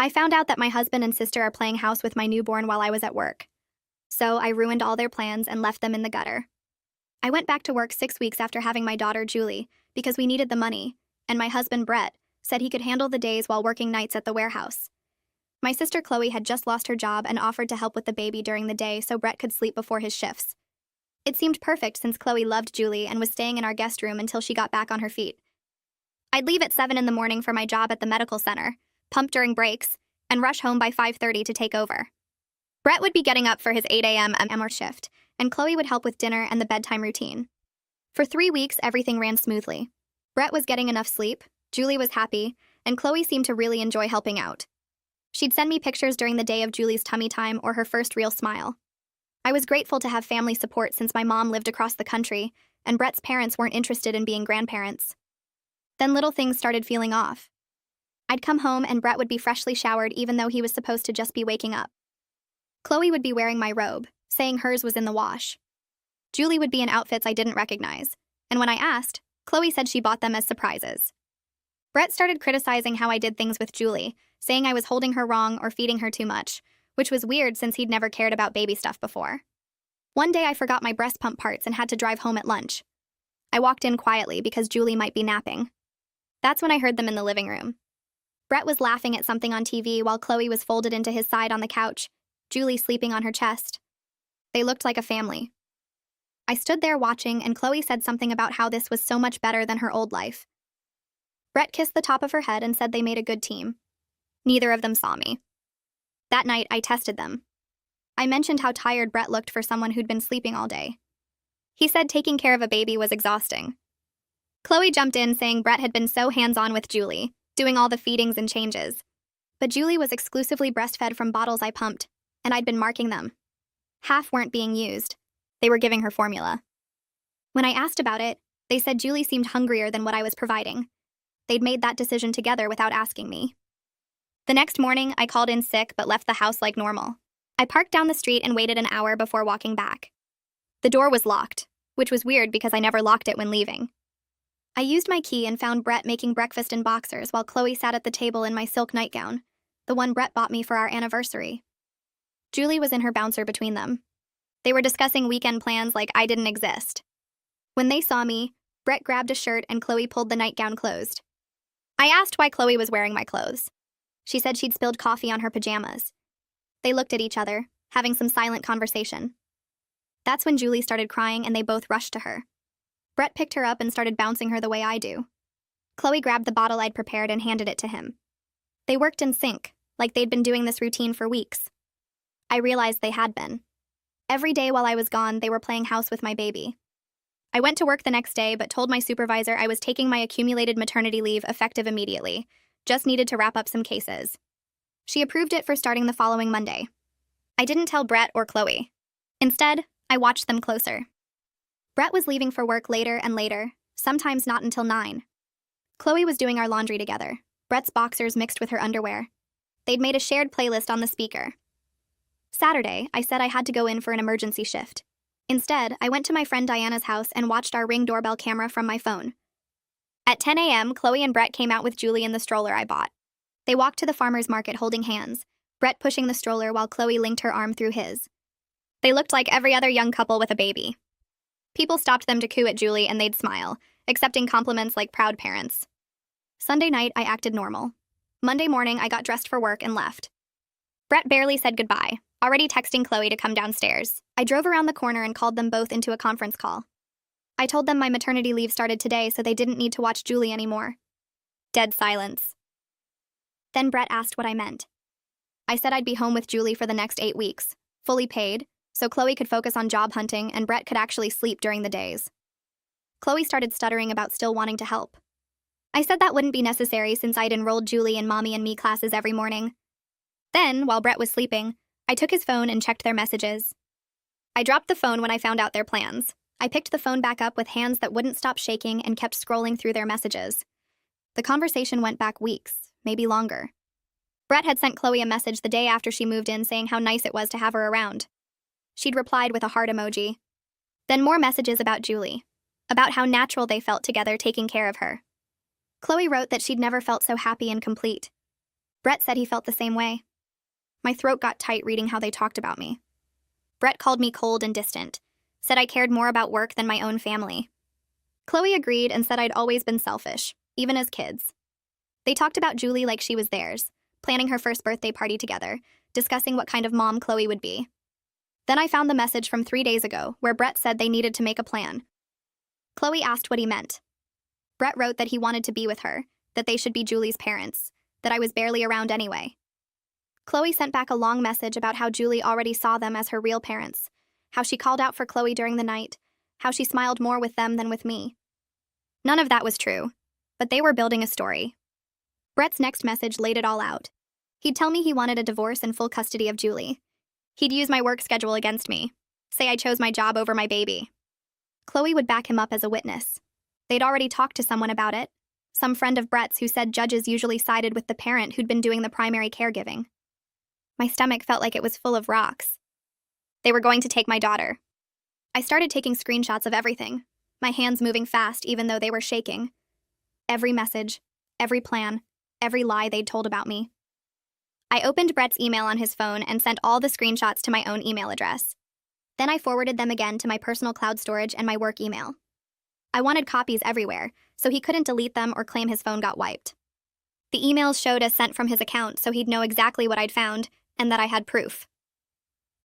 I found out that my husband and sister are playing house with my newborn while I was at work. So I ruined all their plans and left them in the gutter. I went back to work 6 weeks after having my daughter, Julie, because we needed the money, and my husband, Brett, said he could handle the days while working nights at the warehouse. My sister, Chloe, had just lost her job and offered to help with the baby during the day so Brett could sleep before his shifts. It seemed perfect since Chloe loved Julie and was staying in our guest room until she got back on her feet. I'd leave at 7 in the morning for my job at the medical center, pump during breaks, and rush home by 5:30 to take over. Brett would be getting up for his 8 a.m. MR shift, and Chloe would help with dinner and the bedtime routine. For 3 weeks, everything ran smoothly. Brett was getting enough sleep, Julie was happy, and Chloe seemed to really enjoy helping out. She'd send me pictures during the day of Julie's tummy time or her first real smile. I was grateful to have family support since my mom lived across the country, and Brett's parents weren't interested in being grandparents. Then little things started feeling off. I'd come home and Brett would be freshly showered even though he was supposed to just be waking up. Chloe would be wearing my robe, saying hers was in the wash. Julie would be in outfits I didn't recognize, and when I asked, Chloe said she bought them as surprises. Brett started criticizing how I did things with Julie, saying I was holding her wrong or feeding her too much, which was weird since he'd never cared about baby stuff before. One day I forgot my breast pump parts and had to drive home at lunch. I walked in quietly because Julie might be napping. That's when I heard them in the living room. Brett was laughing at something on TV while Chloe was folded into his side on the couch, Julie sleeping on her chest. They looked like a family. I stood there watching, and Chloe said something about how this was so much better than her old life. Brett kissed the top of her head and said they made a good team. Neither of them saw me. That night, I tested them. I mentioned how tired Brett looked for someone who'd been sleeping all day. He said taking care of a baby was exhausting. Chloe jumped in saying Brett had been so hands-on with Julie, doing all the feedings and changes. But Julie was exclusively breastfed from bottles I pumped, and I'd been marking them. Half weren't being used. They were giving her formula. When I asked about it, they said Julie seemed hungrier than what I was providing. They'd made that decision together without asking me. The next morning, I called in sick but left the house like normal. I parked down the street and waited an hour before walking back. The door was locked, which was weird because I never locked it when leaving. I used my key and found Brett making breakfast in boxers while Chloe sat at the table in my silk nightgown, the one Brett bought me for our anniversary. Julie was in her bouncer between them. They were discussing weekend plans like I didn't exist. When they saw me, Brett grabbed a shirt and Chloe pulled the nightgown closed. I asked why Chloe was wearing my clothes. She said she'd spilled coffee on her pajamas. They looked at each other, having some silent conversation. That's when Julie started crying and they both rushed to her. Brett picked her up and started bouncing her the way I do. Chloe grabbed the bottle I'd prepared and handed it to him. They worked in sync, like they'd been doing this routine for weeks. I realized they had been. Every day while I was gone, they were playing house with my baby. I went to work the next day but told my supervisor I was taking my accumulated maternity leave effective immediately, just needed to wrap up some cases. She approved it for starting the following Monday. I didn't tell Brett or Chloe. Instead, I watched them closer. Brett was leaving for work later and later, sometimes not until 9. Chloe was doing our laundry together, Brett's boxers mixed with her underwear. They'd made a shared playlist on the speaker. Saturday, I said I had to go in for an emergency shift. Instead, I went to my friend Diana's house and watched our Ring doorbell camera from my phone. At 10 a.m., Chloe and Brett came out with Julie in the stroller I bought. They walked to the farmer's market holding hands, Brett pushing the stroller while Chloe linked her arm through his. They looked like every other young couple with a baby. People stopped them to coo at Julie and they'd smile, accepting compliments like proud parents. Sunday night, I acted normal. Monday morning, I got dressed for work and left. Brett barely said goodbye, already texting Chloe to come downstairs. I drove around the corner and called them both into a conference call. I told them my maternity leave started today so they didn't need to watch Julie anymore. Dead silence. Then Brett asked what I meant. I said I'd be home with Julie for the next 8 weeks, fully paid, so Chloe could focus on job hunting and Brett could actually sleep during the days. Chloe started stuttering about still wanting to help. I said that wouldn't be necessary since I'd enrolled Julie in Mommy and Me classes every morning. Then, while Brett was sleeping, I took his phone and checked their messages. I dropped the phone when I found out their plans. I picked the phone back up with hands that wouldn't stop shaking and kept scrolling through their messages. The conversation went back weeks, maybe longer. Brett had sent Chloe a message the day after she moved in saying how nice it was to have her around. She'd replied with a heart emoji. Then more messages about Julie, about how natural they felt together taking care of her. Chloe wrote that she'd never felt so happy and complete. Brett said he felt the same way. My throat got tight reading how they talked about me. Brett called me cold and distant, said I cared more about work than my own family. Chloe agreed and said I'd always been selfish, even as kids. They talked about Julie like she was theirs, planning her first birthday party together, discussing what kind of mom Chloe would be. Then I found the message from 3 days ago where Brett said they needed to make a plan. Chloe asked what he meant. Brett wrote that he wanted to be with her, that they should be Julie's parents, that I was barely around anyway. Chloe sent back a long message about how Julie already saw them as her real parents, how she called out for Chloe during the night, how she smiled more with them than with me. None of that was true, but they were building a story. Brett's next message laid it all out. He'd tell me he wanted a divorce and full custody of Julie. He'd use my work schedule against me, say I chose my job over my baby. Chloe would back him up as a witness. They'd already talked to someone about it, some friend of Brett's who said judges usually sided with the parent who'd been doing the primary caregiving. My stomach felt like it was full of rocks. They were going to take my daughter. I started taking screenshots of everything, my hands moving fast even though they were shaking. Every message, every plan, every lie they'd told about me. I opened Brett's email on his phone and sent all the screenshots to my own email address. Then I forwarded them again to my personal cloud storage and my work email. I wanted copies everywhere, so he couldn't delete them or claim his phone got wiped. The emails showed as sent from his account, so he'd know exactly what I'd found, and that I had proof.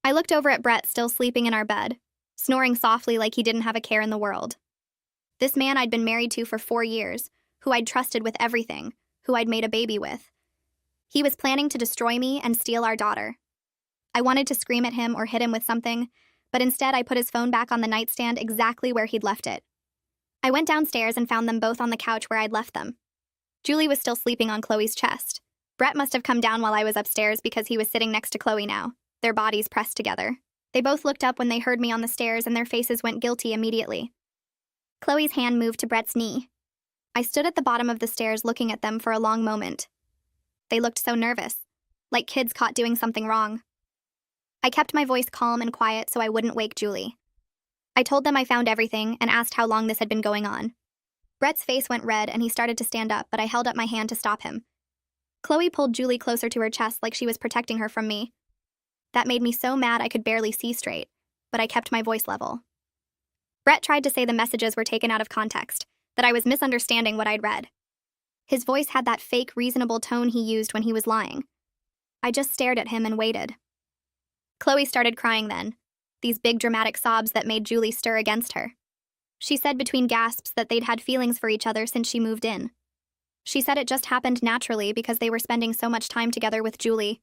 I looked over at Brett still sleeping in our bed, snoring softly like he didn't have a care in the world. This man I'd been married to for 4 years, who I'd trusted with everything, who I'd made a baby with. He was planning to destroy me and steal our daughter. I wanted to scream at him or hit him with something, but instead I put his phone back on the nightstand exactly where he'd left it. I went downstairs and found them both on the couch where I'd left them. Julie was still sleeping on Chloe's chest. Brett must have come down while I was upstairs because he was sitting next to Chloe now, their bodies pressed together. They both looked up when they heard me on the stairs and their faces went guilty immediately. Chloe's hand moved to Brett's knee. I stood at the bottom of the stairs looking at them for a long moment. They looked so nervous, like kids caught doing something wrong. I kept my voice calm and quiet so I wouldn't wake Julie. I told them I found everything and asked how long this had been going on. Brett's face went red and he started to stand up, but I held up my hand to stop him. Chloe pulled Julie closer to her chest like she was protecting her from me. That made me so mad I could barely see straight, but I kept my voice level. Brett tried to say the messages were taken out of context, that I was misunderstanding what I'd read. His voice had that fake, reasonable tone he used when he was lying. I just stared at him and waited. Chloe started crying then, these big dramatic sobs that made Julie stir against her. She said between gasps that they'd had feelings for each other since she moved in. She said it just happened naturally because they were spending so much time together with Julie.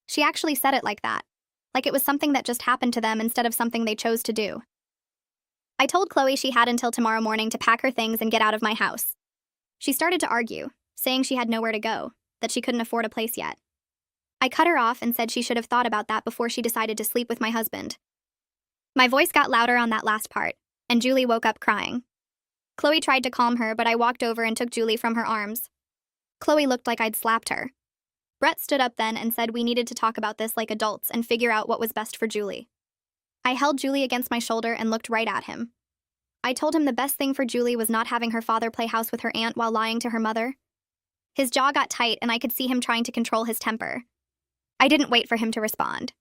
She actually said it like that, like it was something that just happened to them instead of something they chose to do. I told Chloe she had until tomorrow morning to pack her things and get out of my house. She started to argue, saying she had nowhere to go, that she couldn't afford a place yet. I cut her off and said she should have thought about that before she decided to sleep with my husband. My voice got louder on that last part, and Julie woke up crying. Chloe tried to calm her, but I walked over and took Julie from her arms. Chloe looked like I'd slapped her. Brett stood up then and said we needed to talk about this like adults and figure out what was best for Julie. I held Julie against my shoulder and looked right at him. I told him the best thing for Julie was not having her father play house with her aunt while lying to her mother. His jaw got tight and I could see him trying to control his temper. I didn't wait for him to respond.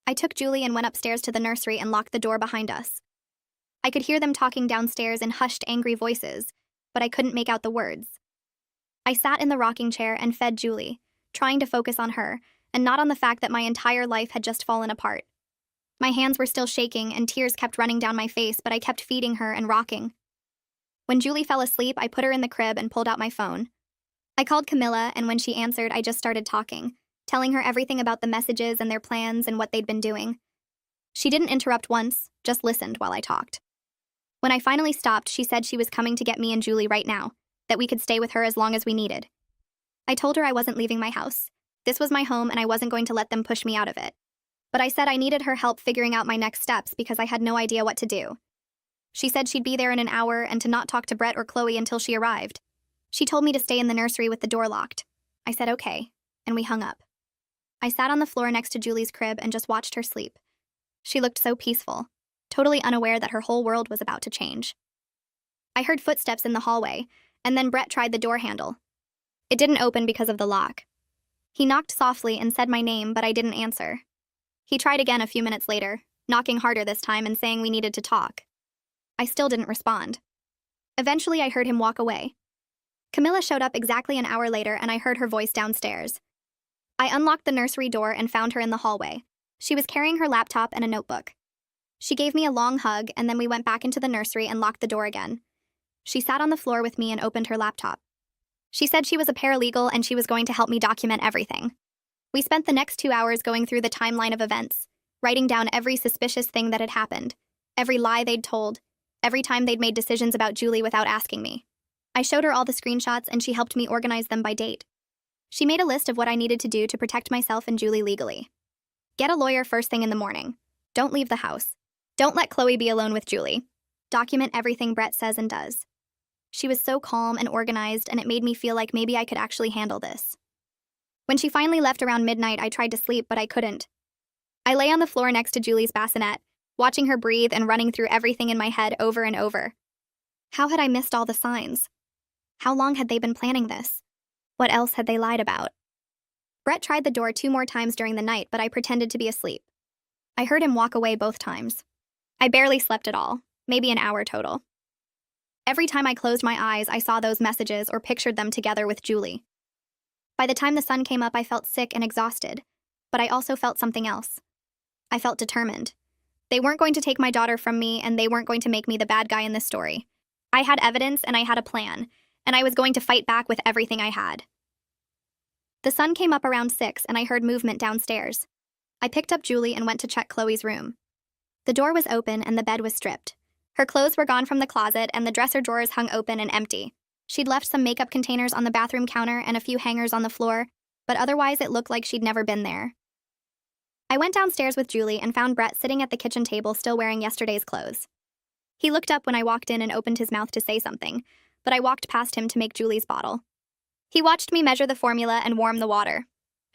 I took Julie and went upstairs to the nursery and locked the door behind us. I could hear them talking downstairs in hushed, angry voices, but I couldn't make out the words. I sat in the rocking chair and fed Julie, trying to focus on her, and not on the fact that my entire life had just fallen apart. My hands were still shaking and tears kept running down my face, but I kept feeding her and rocking. When Julie fell asleep, I put her in the crib and pulled out my phone. I called Camilla, and when she answered, I just started talking, telling her everything about the messages and their plans and what they'd been doing. She didn't interrupt once, just listened while I talked. When I finally stopped, she said she was coming to get me and Julie right now, that we could stay with her as long as we needed. I told her I wasn't leaving my house. This was my home and I wasn't going to let them push me out of it. But I said I needed her help figuring out my next steps because I had no idea what to do. She said she'd be there in an hour and to not talk to Brett or Chloe until she arrived. She told me to stay in the nursery with the door locked. I said okay, and we hung up. I sat on the floor next to Julie's crib and just watched her sleep. She looked so peaceful, totally unaware that her whole world was about to change. I heard footsteps in the hallway, and then Brett tried the door handle. It didn't open because of the lock. He knocked softly and said my name, but I didn't answer. He tried again a few minutes later, knocking harder this time and saying we needed to talk. I still didn't respond. Eventually, I heard him walk away. Camilla showed up exactly an hour later, and I heard her voice downstairs. I unlocked the nursery door and found her in the hallway. She was carrying her laptop and a notebook. She gave me a long hug, and then we went back into the nursery and locked the door again. She sat on the floor with me and opened her laptop. She said she was a paralegal and she was going to help me document everything. We spent the next 2 hours going through the timeline of events, writing down every suspicious thing that had happened, every lie they'd told, every time they'd made decisions about Julie without asking me. I showed her all the screenshots and she helped me organize them by date. She made a list of what I needed to do to protect myself and Julie legally. Get a lawyer first thing in the morning. Don't leave the house. Don't let Chloe be alone with Julie. Document everything Brett says and does. She was so calm and organized, and it made me feel like maybe I could actually handle this. When she finally left around midnight, I tried to sleep, but I couldn't. I lay on the floor next to Julie's bassinet, watching her breathe and running through everything in my head over and over. How had I missed all the signs? How long had they been planning this? What else had they lied about? Brett tried the door 2 more times during the night, but I pretended to be asleep. I heard him walk away both times. I barely slept at all, maybe an hour total. Every time I closed my eyes, I saw those messages or pictured them together with Julie. By the time the sun came up, I felt sick and exhausted, but I also felt something else. I felt determined. They weren't going to take my daughter from me, and they weren't going to make me the bad guy in this story. I had evidence and I had a plan, and I was going to fight back with everything I had. The sun came up around 6 and I heard movement downstairs. I picked up Julie and went to check Chloe's room. The door was open and the bed was stripped. Her clothes were gone from the closet and the dresser drawers hung open and empty. She'd left some makeup containers on the bathroom counter and a few hangers on the floor, but otherwise it looked like she'd never been there. I went downstairs with Julie and found Brett sitting at the kitchen table still wearing yesterday's clothes. He looked up when I walked in and opened his mouth to say something, but I walked past him to make Julie's bottle. He watched me measure the formula and warm the water.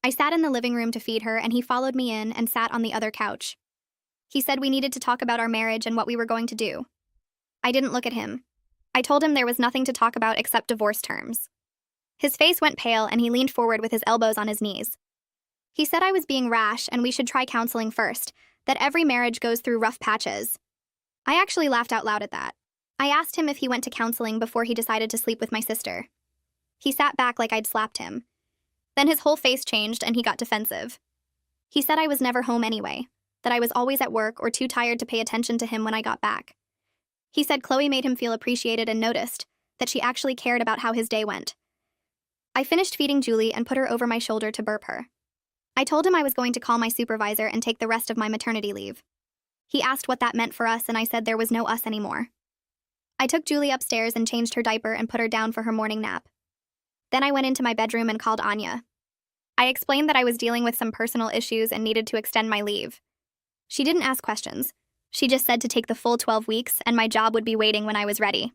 I sat in the living room to feed her, and he followed me in and sat on the other couch. He said we needed to talk about our marriage and what we were going to do. I didn't look at him. I told him there was nothing to talk about except divorce terms. His face went pale and he leaned forward with his elbows on his knees. He said I was being rash and we should try counseling first, that every marriage goes through rough patches. I actually laughed out loud at that. I asked him if he went to counseling before he decided to sleep with my sister. He sat back like I'd slapped him. Then his whole face changed and he got defensive. He said I was never home anyway, that I was always at work or too tired to pay attention to him when I got back. He said Chloe made him feel appreciated and noticed, that she actually cared about how his day went. I finished feeding Julie and put her over my shoulder to burp her. I told him I was going to call my supervisor and take the rest of my maternity leave. He asked what that meant for us and I said there was no us anymore. I took Julie upstairs and changed her diaper and put her down for her morning nap. Then I went into my bedroom and called Anya. I explained that I was dealing with some personal issues and needed to extend my leave. She didn't ask questions. She just said to take the full 12 weeks and my job would be waiting when I was ready.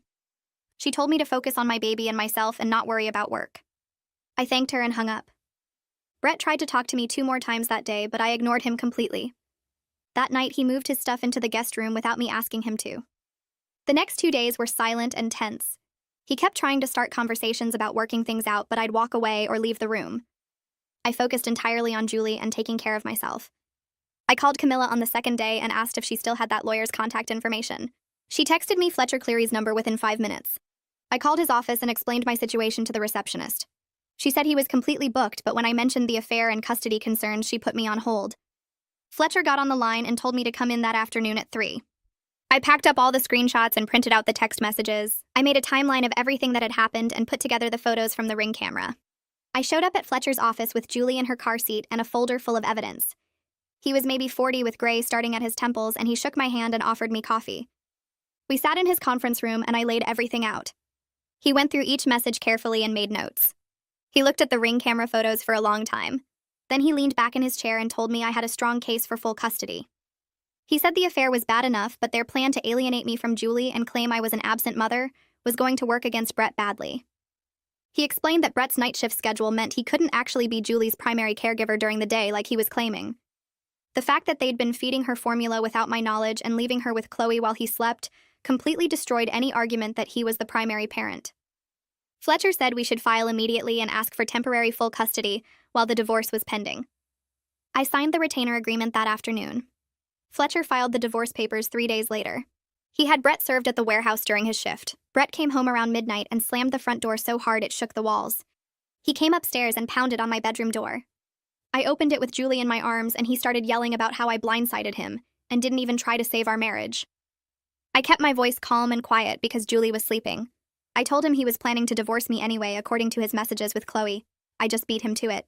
She told me to focus on my baby and myself and not worry about work. I thanked her and hung up. Brett tried to talk to me 2 more times that day, but I ignored him completely. That night, he moved his stuff into the guest room without me asking him to. The next 2 days were silent and tense. He kept trying to start conversations about working things out, but I'd walk away or leave the room. I focused entirely on Julie and taking care of myself. I called Camilla on the second day and asked if she still had that lawyer's contact information. She texted me Fletcher Cleary's number within 5 minutes. I called his office and explained my situation to the receptionist. She said he was completely booked, but when I mentioned the affair and custody concerns, she put me on hold. Fletcher got on the line and told me to come in that afternoon at 3. I packed up all the screenshots and printed out the text messages. I made a timeline of everything that had happened and put together the photos from the Ring camera. I showed up at Fletcher's office with Julie in her car seat and a folder full of evidence. He was maybe 40 with gray starting at his temples, and he shook my hand and offered me coffee. We sat in his conference room and I laid everything out. He went through each message carefully and made notes. He looked at the Ring camera photos for a long time. Then he leaned back in his chair and told me I had a strong case for full custody. He said the affair was bad enough, but their plan to alienate me from Julie and claim I was an absent mother was going to work against Brett badly. He explained that Brett's night shift schedule meant he couldn't actually be Julie's primary caregiver during the day like he was claiming. The fact that they'd been feeding her formula without my knowledge and leaving her with Chloe while he slept completely destroyed any argument that he was the primary parent. Fletcher said we should file immediately and ask for temporary full custody while the divorce was pending. I signed the retainer agreement that afternoon. Fletcher filed the divorce papers 3 days later. He had Brett served at the warehouse during his shift. Brett came home around midnight and slammed the front door so hard it shook the walls. He came upstairs and pounded on my bedroom door. I opened it with Julie in my arms and he started yelling about how I blindsided him and didn't even try to save our marriage. I kept my voice calm and quiet because Julie was sleeping. I told him he was planning to divorce me anyway according to his messages with Chloe. I just beat him to it.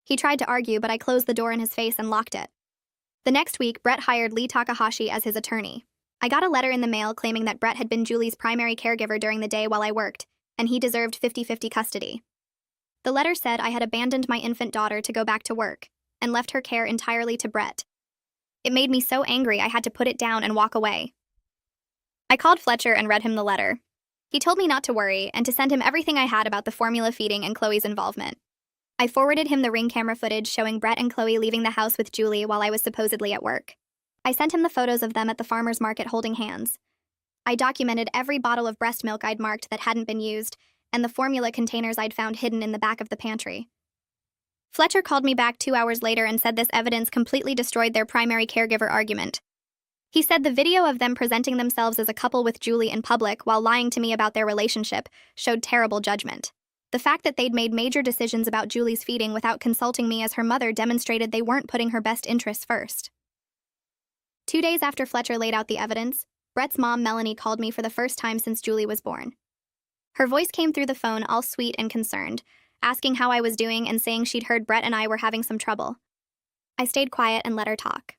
He tried to argue, but I closed the door in his face and locked it. The next week, Brett hired Lee Takahashi as his attorney. I got a letter in the mail claiming that Brett had been Julie's primary caregiver during the day while I worked, and he deserved 50-50 custody. The letter said I had abandoned my infant daughter to go back to work, and left her care entirely to Brett. It made me so angry I had to put it down and walk away. I called Fletcher and read him the letter. He told me not to worry and to send him everything I had about the formula feeding and Chloe's involvement. I forwarded him the Ring camera footage showing Brett and Chloe leaving the house with Julie while I was supposedly at work. I sent him the photos of them at the farmer's market holding hands. I documented every bottle of breast milk I'd marked that hadn't been used, and the formula containers I'd found hidden in the back of the pantry. Fletcher called me back 2 hours later and said this evidence completely destroyed their primary caregiver argument. He said the video of them presenting themselves as a couple with Julie in public while lying to me about their relationship showed terrible judgment. The fact that they'd made major decisions about Julie's feeding without consulting me as her mother demonstrated they weren't putting her best interests first. 2 days after Fletcher laid out the evidence, Brett's mom, Melanie, called me for the first time since Julie was born. Her voice came through the phone all sweet and concerned, asking how I was doing and saying she'd heard Brett and I were having some trouble. I stayed quiet and let her talk.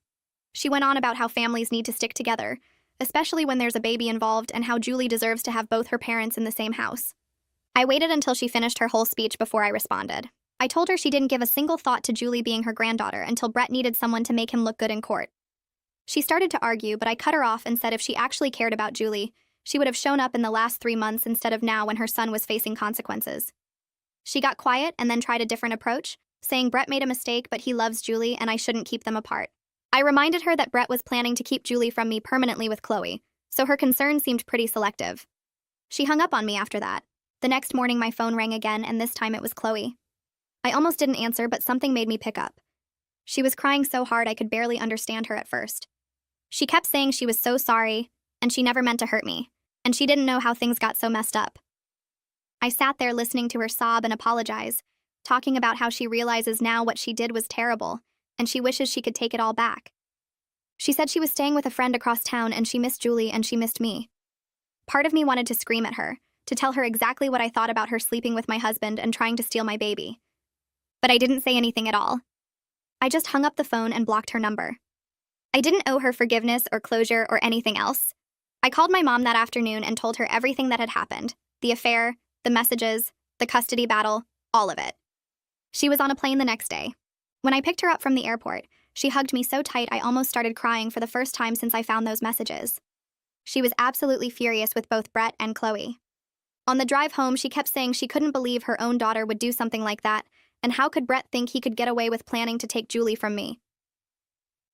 She went on about how families need to stick together, especially when there's a baby involved, and how Julie deserves to have both her parents in the same house. I waited until she finished her whole speech before I responded. I told her she didn't give a single thought to Julie being her granddaughter until Brett needed someone to make him look good in court. She started to argue, but I cut her off and said if she actually cared about Julie, she would have shown up in the last 3 months instead of now when her son was facing consequences. She got quiet and then tried a different approach, saying Brett made a mistake but he loves Julie and I shouldn't keep them apart. I reminded her that Brett was planning to keep Julie from me permanently with Chloe, so her concern seemed pretty selective. She hung up on me after that. The next morning my phone rang again and this time it was Chloe. I almost didn't answer, but something made me pick up. She was crying so hard I could barely understand her at first. She kept saying she was so sorry, and she never meant to hurt me, and she didn't know how things got so messed up. I sat there listening to her sob and apologize, talking about how she realizes now what she did was terrible, and she wishes she could take it all back. She said she was staying with a friend across town and she missed Julie and she missed me. Part of me wanted to scream at her, to tell her exactly what I thought about her sleeping with my husband and trying to steal my baby. But I didn't say anything at all. I just hung up the phone and blocked her number. I didn't owe her forgiveness or closure or anything else. I called my mom that afternoon and told her everything that had happened, the affair, the messages, the custody battle, all of it. She was on a plane the next day. When I picked her up from the airport, she hugged me so tight I almost started crying for the first time since I found those messages. She was absolutely furious with both Brett and Chloe. On the drive home, she kept saying she couldn't believe her own daughter would do something like that, and how could Brett think he could get away with planning to take Julie from me?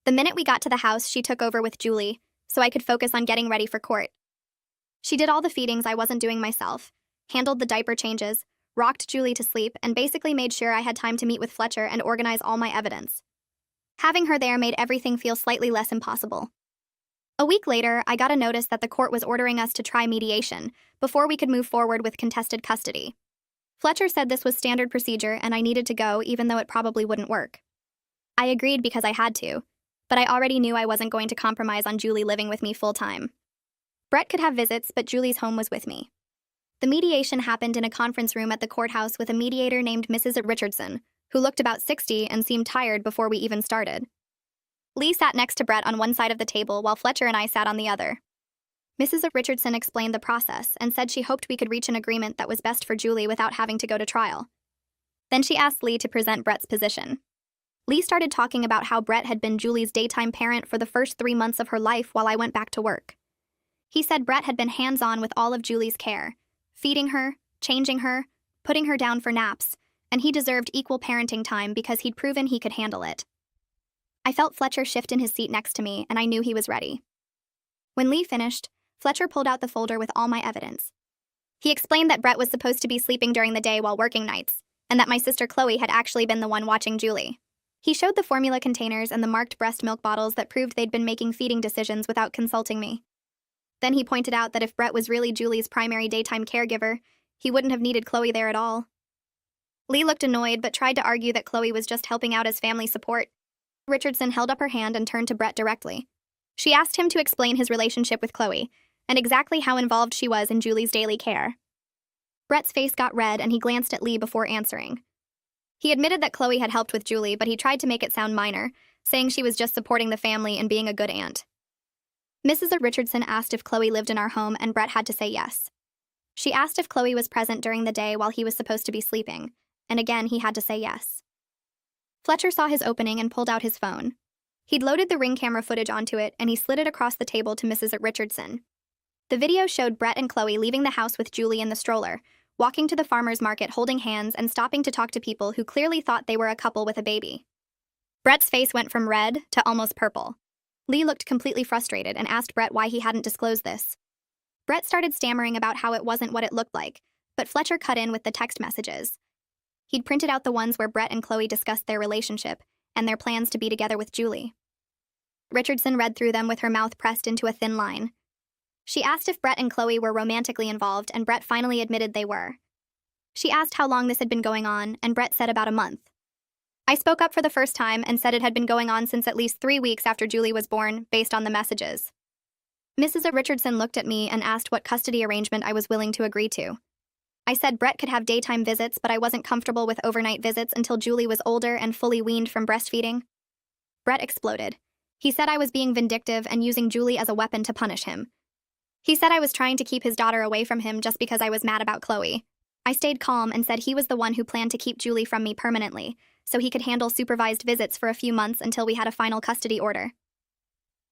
The minute we got to the house, she took over with Julie, so I could focus on getting ready for court. She did all the feedings I wasn't doing myself, handled the diaper changes, rocked Julie to sleep, and basically made sure I had time to meet with Fletcher and organize all my evidence. Having her there made everything feel slightly less impossible. A week later, I got a notice that the court was ordering us to try mediation before we could move forward with contested custody. Fletcher said this was standard procedure and I needed to go even though it probably wouldn't work. I agreed because I had to, but I already knew I wasn't going to compromise on Julie living with me full-time. Brett could have visits, but Julie's home was with me. The mediation happened in a conference room at the courthouse with a mediator named Mrs. Richardson, who looked about 60 and seemed tired before we even started. Lee sat next to Brett on one side of the table while Fletcher and I sat on the other. Mrs. Richardson explained the process and said she hoped we could reach an agreement that was best for Julie without having to go to trial. Then she asked Lee to present Brett's position. Lee started talking about how Brett had been Julie's daytime parent for the first 3 months of her life while I went back to work. He said Brett had been hands-on with all of Julie's care, feeding her, changing her, putting her down for naps, and he deserved equal parenting time because he'd proven he could handle it. I felt Fletcher shift in his seat next to me, and I knew he was ready. When Lee finished, Fletcher pulled out the folder with all my evidence. He explained that Brett was supposed to be sleeping during the day while working nights, and that my sister Chloe had actually been the one watching Julie. He showed the formula containers and the marked breast milk bottles that proved they'd been making feeding decisions without consulting me. Then he pointed out that if Brett was really Julie's primary daytime caregiver, he wouldn't have needed Chloe there at all. Lee looked annoyed but tried to argue that Chloe was just helping out as family support. Richardson held up her hand and turned to Brett directly. She asked him to explain his relationship with Chloe, and exactly how involved she was in Julie's daily care. Brett's face got red and he glanced at Lee before answering. He admitted that Chloe had helped with Julie, but he tried to make it sound minor, saying she was just supporting the family and being a good aunt. Mrs. Richardson asked if Chloe lived in our home, and Brett had to say yes. She asked if Chloe was present during the day while he was supposed to be sleeping, and again he had to say yes. Fletcher saw his opening and pulled out his phone. He'd loaded the Ring camera footage onto it, and he slid it across the table to Mrs. Richardson. The video showed Brett and Chloe leaving the house with Julie in the stroller, walking to the farmer's market holding hands and stopping to talk to people who clearly thought they were a couple with a baby. Brett's face went from red to almost purple. Lee looked completely frustrated and asked Brett why he hadn't disclosed this. Brett started stammering about how it wasn't what it looked like, but Fletcher cut in with the text messages. He'd printed out the ones where Brett and Chloe discussed their relationship and their plans to be together with Julie. Richardson read through them with her mouth pressed into a thin line. She asked if Brett and Chloe were romantically involved, and Brett finally admitted they were. She asked how long this had been going on, and Brett said about a month. I spoke up for the first time and said it had been going on since at least 3 weeks after Julie was born, based on the messages. Mrs. Richardson looked at me and asked what custody arrangement I was willing to agree to. I said Brett could have daytime visits, but I wasn't comfortable with overnight visits until Julie was older and fully weaned from breastfeeding. Brett exploded. He said I was being vindictive and using Julie as a weapon to punish him. He said I was trying to keep his daughter away from him just because I was mad about Chloe. I stayed calm and said he was the one who planned to keep Julie from me permanently, so he could handle supervised visits for a few months until we had a final custody order.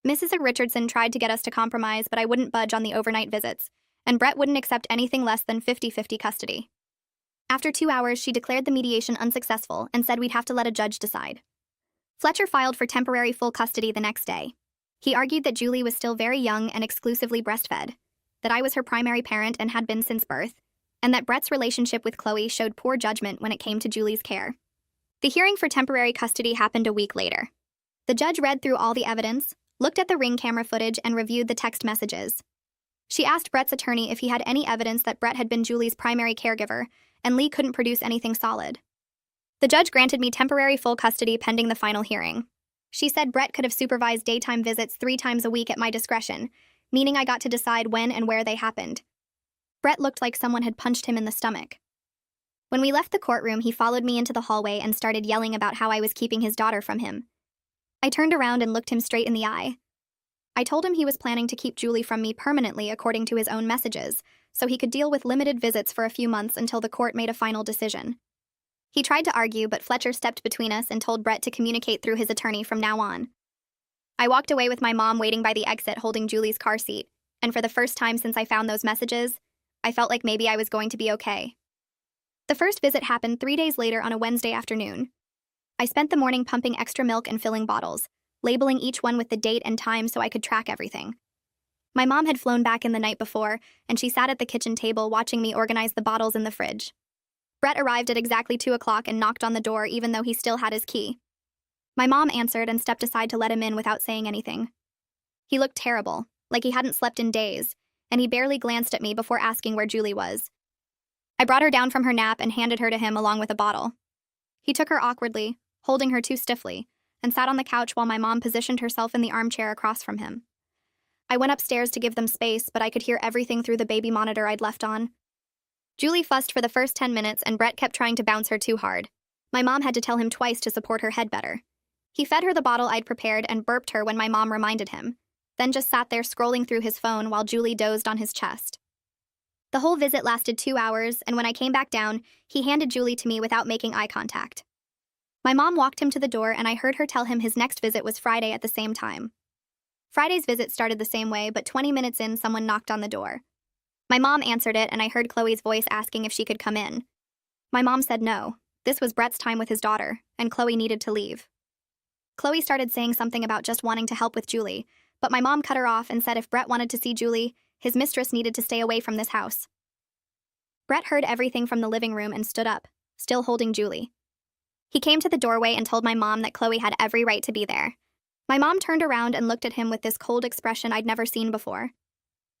Mrs. Richardson tried to get us to compromise, but I wouldn't budge on the overnight visits, and Brett wouldn't accept anything less than 50-50 custody. After 2 hours, she declared the mediation unsuccessful and said we'd have to let a judge decide. Fletcher filed for temporary full custody the next day. He argued that Julie was still very young and exclusively breastfed, that I was her primary parent and had been since birth, and that Brett's relationship with Chloe showed poor judgment when it came to Julie's care. The hearing for temporary custody happened a week later. The judge read through all the evidence, looked at the Ring camera footage, and reviewed the text messages. She asked Brett's attorney if he had any evidence that Brett had been Julie's primary caregiver, and Lee couldn't produce anything solid. The judge granted me temporary full custody pending the final hearing. She said Brett could have supervised daytime visits 3 times a week at my discretion, meaning I got to decide when and where they happened. Brett looked like someone had punched him in the stomach. When we left the courtroom, he followed me into the hallway and started yelling about how I was keeping his daughter from him. I turned around and looked him straight in the eye. I told him he was planning to keep Julie from me permanently according to his own messages, so he could deal with limited visits for a few months until the court made a final decision. He tried to argue, but Fletcher stepped between us and told Brett to communicate through his attorney from now on. I walked away with my mom waiting by the exit holding Julie's car seat, and for the first time since I found those messages, I felt like maybe I was going to be okay. The first visit happened 3 days later on a Wednesday afternoon. I spent the morning pumping extra milk and filling bottles, labeling each one with the date and time so I could track everything. My mom had flown back in the night before, and she sat at the kitchen table watching me organize the bottles in the fridge. Brett arrived at exactly 2 o'clock and knocked on the door even though he still had his key. My mom answered and stepped aside to let him in without saying anything. He looked terrible, like he hadn't slept in days, and he barely glanced at me before asking where Julie was. I brought her down from her nap and handed her to him along with a bottle. He took her awkwardly, holding her too stiffly, and sat on the couch while my mom positioned herself in the armchair across from him. I went upstairs to give them space, but I could hear everything through the baby monitor I'd left on. Julie fussed for the first 10 minutes, and Brett kept trying to bounce her too hard. My mom had to tell him twice to support her head better. He fed her the bottle I'd prepared and burped her when my mom reminded him, then just sat there scrolling through his phone while Julie dozed on his chest. The whole visit lasted 2 hours, and when I came back down, he handed Julie to me without making eye contact. My mom walked him to the door, and I heard her tell him his next visit was Friday at the same time. Friday's visit started the same way, but 20 minutes in, someone knocked on the door. My mom answered it, and I heard Chloe's voice asking if she could come in. My mom said no. This was Brett's time with his daughter, and Chloe needed to leave. Chloe started saying something about just wanting to help with Julie, but my mom cut her off and said if Brett wanted to see Julie, his mistress needed to stay away from this house. Brett heard everything from the living room and stood up, still holding Julie. He came to the doorway and told my mom that Chloe had every right to be there. My mom turned around and looked at him with this cold expression I'd never seen before.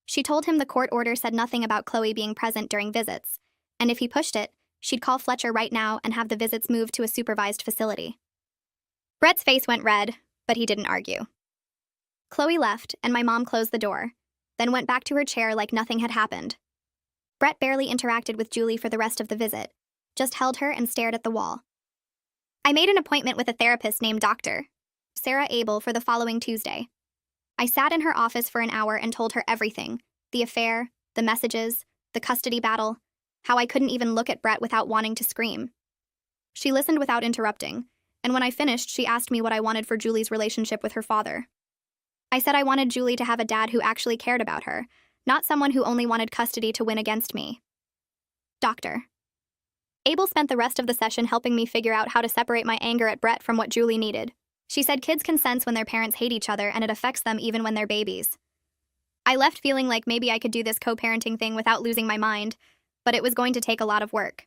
She told him the court order said nothing about Chloe being present during visits, and if he pushed it, she'd call Fletcher right now and have the visits moved to a supervised facility. Brett's face went red, but he didn't argue. Chloe left, and my mom closed the door, then went back to her chair like nothing had happened. Brett barely interacted with Julie for the rest of the visit, just held her and stared at the wall. I made an appointment with a therapist named Dr. Sarah Abel for the following Tuesday. I sat in her office for an hour and told her everything, the affair, the messages, the custody battle, how I couldn't even look at Brett without wanting to scream. She listened without interrupting, and when I finished, she asked me what I wanted for Julie's relationship with her father. I said I wanted Julie to have a dad who actually cared about her, not someone who only wanted custody to win against me. Dr. Abel spent the rest of the session helping me figure out how to separate my anger at Brett from what Julie needed. She said kids can sense when their parents hate each other and it affects them even when they're babies. I left feeling like maybe I could do this co-parenting thing without losing my mind, but it was going to take a lot of work.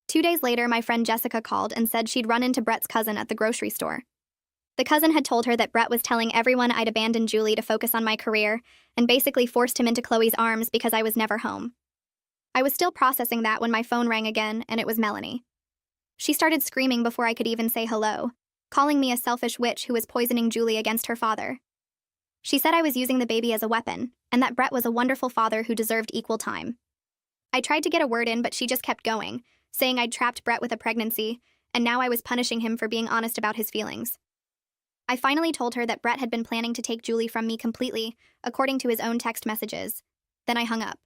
2 days later, my friend Jessica called and said she'd run into Brett's cousin at the grocery store. The cousin had told her that Brett was telling everyone I'd abandoned Julie to focus on my career and basically forced him into Chloe's arms because I was never home. I was still processing that when my phone rang again, and it was Melanie. She started screaming before I could even say hello, calling me a selfish witch who was poisoning Julie against her father. She said I was using the baby as a weapon, and that Brett was a wonderful father who deserved equal time. I tried to get a word in, but she just kept going, saying I'd trapped Brett with a pregnancy, and now I was punishing him for being honest about his feelings. I finally told her that Brett had been planning to take Julie from me completely, according to his own text messages. Then I hung up.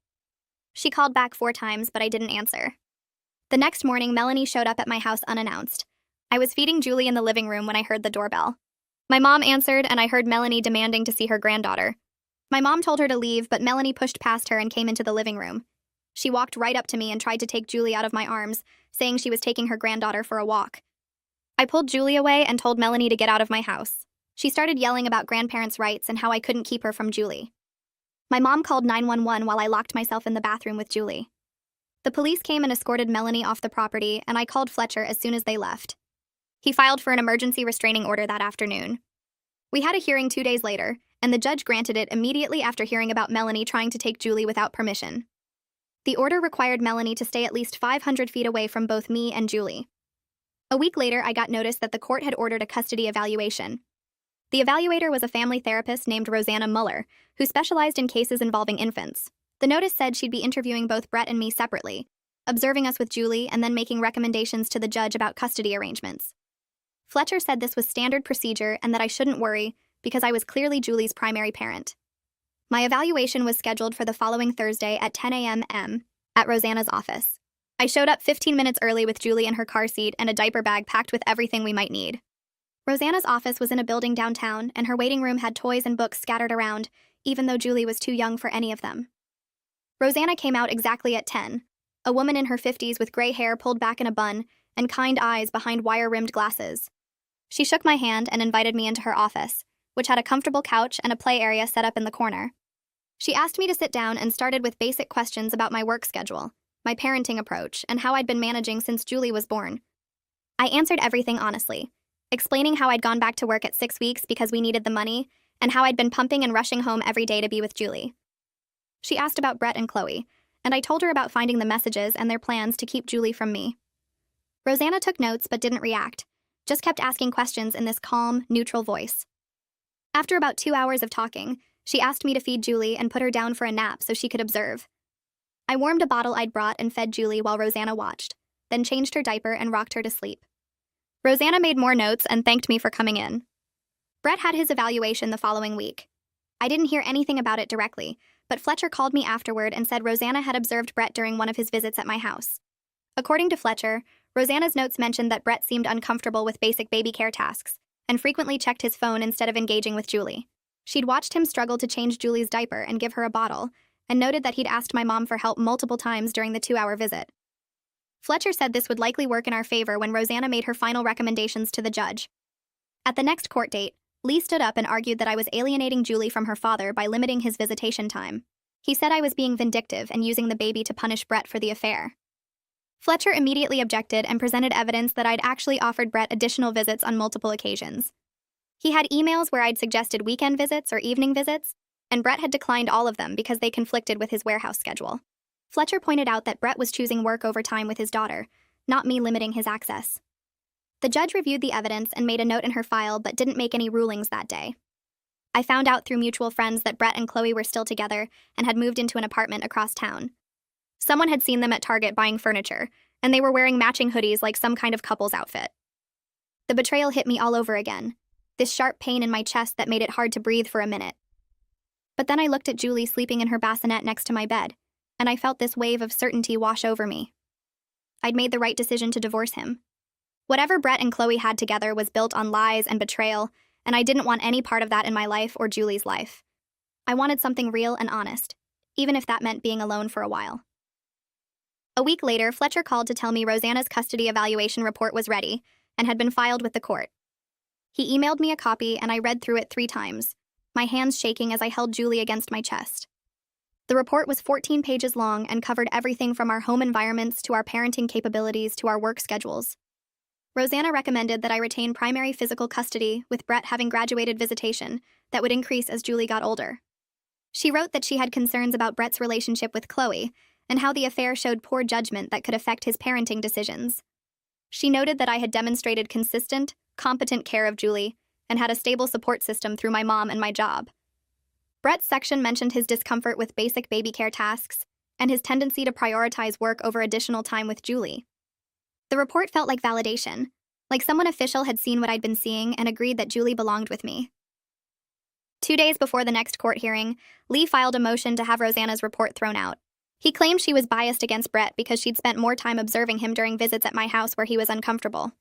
She called back 4 times, but I didn't answer. The next morning, Melanie showed up at my house unannounced. I was feeding Julie in the living room when I heard the doorbell. My mom answered, and I heard Melanie demanding to see her granddaughter. My mom told her to leave, but Melanie pushed past her and came into the living room. She walked right up to me and tried to take Julie out of my arms, saying she was taking her granddaughter for a walk. I pulled Julie away and told Melanie to get out of my house. She started yelling about grandparents' rights and how I couldn't keep her from Julie. My mom called 911 while I locked myself in the bathroom with Julie. The police came and escorted Melanie off the property, and I called Fletcher as soon as they left. He filed for an emergency restraining order that afternoon. We had a hearing 2 days later, and the judge granted it immediately after hearing about Melanie trying to take Julie without permission. The order required Melanie to stay at least 500 feet away from both me and Julie. A week later, I got notice that the court had ordered a custody evaluation. The evaluator was a family therapist named Rosanna Muller, who specialized in cases involving infants. The notice said she'd be interviewing both Brett and me separately, observing us with Julie, and then making recommendations to the judge about custody arrangements. Fletcher said this was standard procedure and that I shouldn't worry because I was clearly Julie's primary parent. My evaluation was scheduled for the following Thursday at 10 a.m. at Rosanna's office. I showed up 15 minutes early with Julie in her car seat and a diaper bag packed with everything we might need. Rosanna's office was in a building downtown, and her waiting room had toys and books scattered around, even though Julie was too young for any of them. Rosanna came out exactly at 10, a woman in her 50s with gray hair pulled back in a bun and kind eyes behind wire-rimmed glasses. She shook my hand and invited me into her office, which had a comfortable couch and a play area set up in the corner. She asked me to sit down and started with basic questions about my work schedule, my parenting approach, and how I'd been managing since Julie was born. I answered everything honestly, explaining how I'd gone back to work at 6 weeks because we needed the money, and how I'd been pumping and rushing home every day to be with Julie. She asked about Brett and Chloe, and I told her about finding the messages and their plans to keep Julie from me. Rosanna took notes but didn't react, just kept asking questions in this calm, neutral voice. After about 2 hours of talking, she asked me to feed Julie and put her down for a nap so she could observe. I warmed a bottle I'd brought and fed Julie while Rosanna watched, then changed her diaper and rocked her to sleep. Rosanna made more notes and thanked me for coming in. Brett had his evaluation the following week. I didn't hear anything about it directly, but Fletcher called me afterward and said Rosanna had observed Brett during one of his visits at my house. According to Fletcher, Rosanna's notes mentioned that Brett seemed uncomfortable with basic baby care tasks and frequently checked his phone instead of engaging with Julie. She'd watched him struggle to change Julie's diaper and give her a bottle, and noted that he'd asked my mom for help multiple times during the 2-hour visit. Fletcher said this would likely work in our favor when Rosanna made her final recommendations to the judge. At the next court date, Lee stood up and argued that I was alienating Julie from her father by limiting his visitation time. He said I was being vindictive and using the baby to punish Brett for the affair. Fletcher immediately objected and presented evidence that I'd actually offered Brett additional visits on multiple occasions. He had emails where I'd suggested weekend visits or evening visits, and Brett had declined all of them because they conflicted with his warehouse schedule. Fletcher pointed out that Brett was choosing work over time with his daughter, not me limiting his access. The judge reviewed the evidence and made a note in her file but didn't make any rulings that day. I found out through mutual friends that Brett and Chloe were still together and had moved into an apartment across town. Someone had seen them at Target buying furniture, and they were wearing matching hoodies like some kind of couple's outfit. The betrayal hit me all over again, this sharp pain in my chest that made it hard to breathe for a minute. But then I looked at Julie sleeping in her bassinet next to my bed, and I felt this wave of certainty wash over me. I'd made the right decision to divorce him. Whatever Brett and Chloe had together was built on lies and betrayal, and I didn't want any part of that in my life or Julie's life. I wanted something real and honest, even if that meant being alone for a while. A week later, Fletcher called to tell me Rosanna's custody evaluation report was ready and had been filed with the court. He emailed me a copy and I read through it 3 times, my hands shaking as I held Julie against my chest. The report was 14 pages long and covered everything from our home environments to our parenting capabilities to our work schedules. Rosanna recommended that I retain primary physical custody, with Brett having graduated visitation that would increase as Julie got older. She wrote that she had concerns about Brett's relationship with Chloe and how the affair showed poor judgment that could affect his parenting decisions. She noted that I had demonstrated consistent, competent care of Julie and had a stable support system through my mom and my job. Brett's section mentioned his discomfort with basic baby care tasks and his tendency to prioritize work over additional time with Julie. The report felt like validation, like someone official had seen what I'd been seeing and agreed that Julie belonged with me. 2 days before the next court hearing, Lee filed a motion to have Rosanna's report thrown out. He claimed she was biased against Brett because she'd spent more time observing him during visits at my house where he was uncomfortable.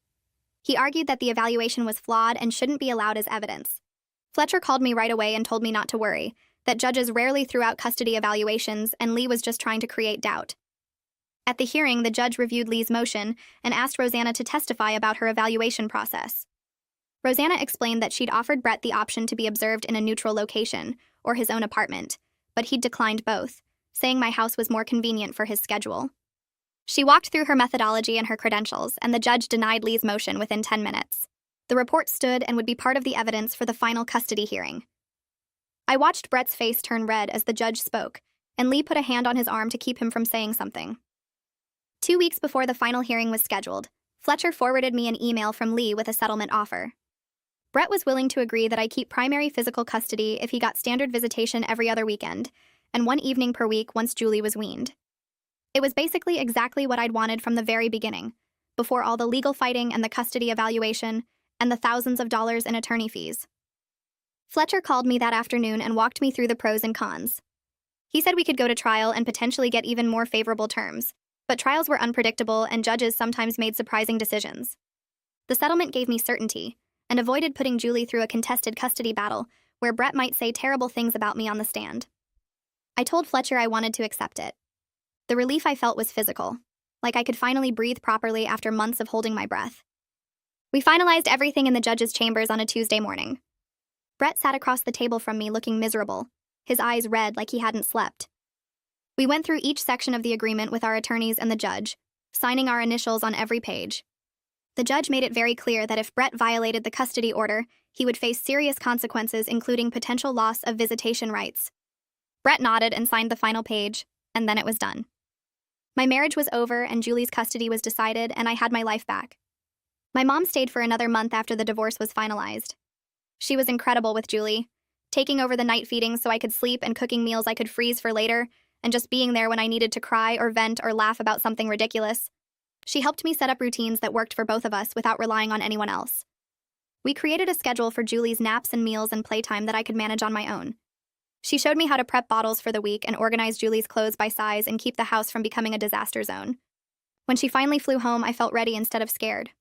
He argued that the evaluation was flawed and shouldn't be allowed as evidence. Fletcher called me right away and told me not to worry, that judges rarely threw out custody evaluations and Lee was just trying to create doubt. At the hearing, the judge reviewed Lee's motion and asked Rosanna to testify about her evaluation process. Rosanna explained that she'd offered Brett the option to be observed in a neutral location, or his own apartment, but he'd declined both, saying my house was more convenient for his schedule. She walked through her methodology and her credentials, and the judge denied Lee's motion within 10 minutes. The report stood and would be part of the evidence for the final custody hearing. I watched Brett's face turn red as the judge spoke, and Lee put a hand on his arm to keep him from saying something. 2 weeks before the final hearing was scheduled, Fletcher forwarded me an email from Lee with a settlement offer. Brett was willing to agree that I keep primary physical custody if he got standard visitation every other weekend, and 1 evening per week once Julie was weaned. It was basically exactly what I'd wanted from the very beginning, before all the legal fighting and the custody evaluation, and the thousands of dollars in attorney fees. Fletcher called me that afternoon and walked me through the pros and cons. He said we could go to trial and potentially get even more favorable terms, but trials were unpredictable and judges sometimes made surprising decisions. The settlement gave me certainty, and avoided putting Julie through a contested custody battle where Brett might say terrible things about me on the stand. I told Fletcher I wanted to accept it. The relief I felt was physical, like I could finally breathe properly after months of holding my breath. We finalized everything in the judge's chambers on a Tuesday morning. Brett sat across the table from me looking miserable, his eyes red like he hadn't slept. We went through each section of the agreement with our attorneys and the judge, signing our initials on every page. The judge made it very clear that if Brett violated the custody order, he would face serious consequences, including potential loss of visitation rights. Brett nodded and signed the final page, and then it was done. My marriage was over and Julie's custody was decided, and I had my life back. My mom stayed for another month after the divorce was finalized. She was incredible with Julie, taking over the night feedings so I could sleep and cooking meals I could freeze for later, and just being there when I needed to cry or vent or laugh about something ridiculous. She helped me set up routines that worked for both of us without relying on anyone else. We created a schedule for Julie's naps and meals and playtime that I could manage on my own. She showed me how to prep bottles for the week and organize Julie's clothes by size and keep the house from becoming a disaster zone. When she finally flew home, I felt ready instead of scared.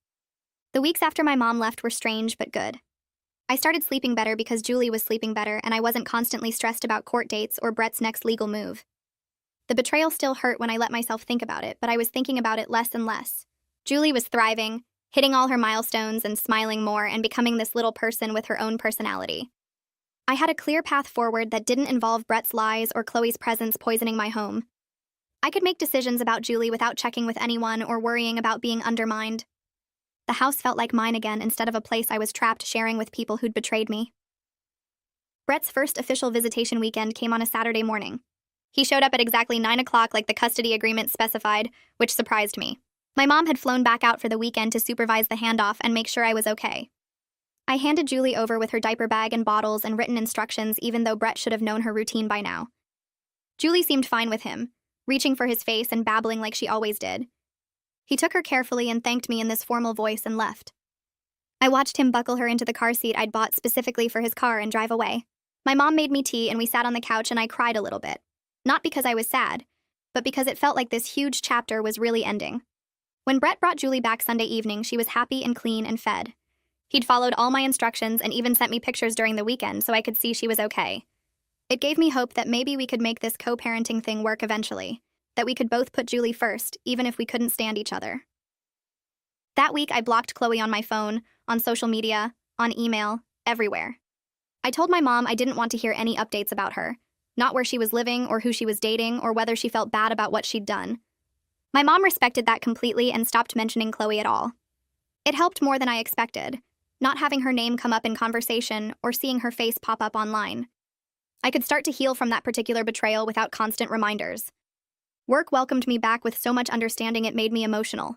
The weeks after my mom left were strange but good. I started sleeping better because Julie was sleeping better and I wasn't constantly stressed about court dates or Brett's next legal move. The betrayal still hurt when I let myself think about it, but I was thinking about it less and less. Julie was thriving, hitting all her milestones and smiling more and becoming this little person with her own personality. I had a clear path forward that didn't involve Brett's lies or Chloe's presence poisoning my home. I could make decisions about Julie without checking with anyone or worrying about being undermined. The house felt like mine again instead of a place I was trapped sharing with people who'd betrayed me. Brett's first official visitation weekend came on a Saturday morning. He showed up at exactly 9 o'clock like the custody agreement specified, which surprised me. My mom had flown back out for the weekend to supervise the handoff and make sure I was okay. I handed Julie over with her diaper bag and bottles and written instructions, even though Brett should have known her routine by now. Julie seemed fine with him, reaching for his face and babbling like she always did. He took her carefully and thanked me in this formal voice and left. I watched him buckle her into the car seat I'd bought specifically for his car and drive away. My mom made me tea and we sat on the couch and I cried a little bit. Not because I was sad, but because it felt like this huge chapter was really ending. When Brett brought Julie back Sunday evening, she was happy and clean and fed. He'd followed all my instructions and even sent me pictures during the weekend so I could see she was okay. It gave me hope that maybe we could make this co-parenting thing work eventually, that we could both put Julie first, even if we couldn't stand each other. That week, I blocked Chloe on my phone, on social media, on email, everywhere. I told my mom I didn't want to hear any updates about her, not where she was living or who she was dating or whether she felt bad about what she'd done. My mom respected that completely and stopped mentioning Chloe at all. It helped more than I expected, not having her name come up in conversation or seeing her face pop up online. I could start to heal from that particular betrayal without constant reminders. Work welcomed me back with so much understanding it made me emotional.